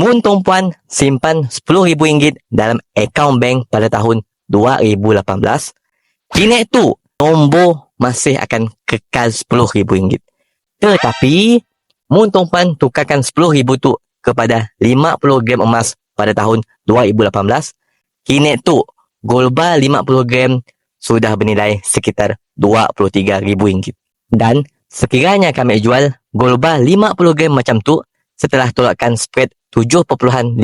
Mun tuan-puan simpan RM10,000 dalam akaun bank pada tahun 2018, kini tu nombor masih akan kekal RM10,000. Tetapi, mun tuan-puan tukarkan RM10,000 tu kepada 50 gram emas pada tahun 2018, kini tu gold bar 50 gram sudah bernilai sekitar RM23,000. Dan sekiranya kami jual gold bar 50 gram macam tu, setelah tolakkan spread 7.5%,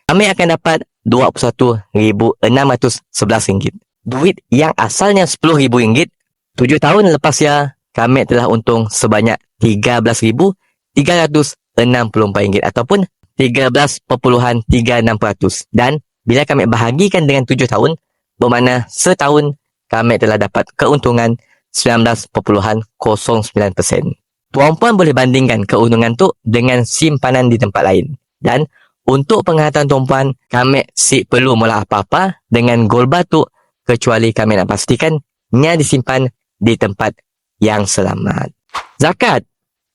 kami akan dapat RM21,611. Duit yang asalnya RM10,000, 7 tahun lepas ya, kami telah untung sebanyak RM13,364 ataupun 13.36%. Dan bila kami bahagikan dengan 7 tahun, bermakna setahun kami telah dapat keuntungan 19.09%. Tuan-puan boleh bandingkan keuntungan tu dengan simpanan di tempat lain. Dan untuk pengetahuan tuan-puan, kami si perlu mula apa-apa dengan gold bar tu kecuali kami nak pastikan nya disimpan di tempat yang selamat. Zakat.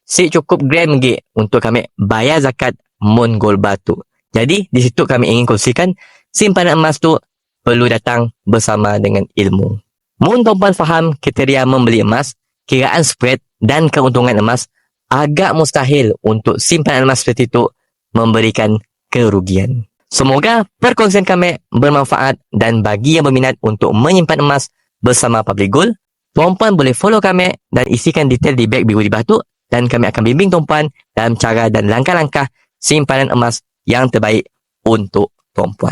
Si cukup gram lagi untuk kami bayar zakat mun gold bar tu. Jadi, di situ kami ingin kongsikan simpanan emas tu perlu datang bersama dengan ilmu. Mun tuan-puan faham kriteria membeli emas, kiraan spread dan keuntungan emas, agak mustahil untuk simpanan emas seperti itu memberikan kerugian. Semoga perkongsian kami bermanfaat dan bagi yang berminat untuk menyimpan emas bersama Public Gold, tuan-puan boleh follow kami dan isikan detail di beg biru di bawah tu dan kami akan bimbing tuan-puan dalam cara dan langkah-langkah simpanan emas yang terbaik untuk tuan-puan.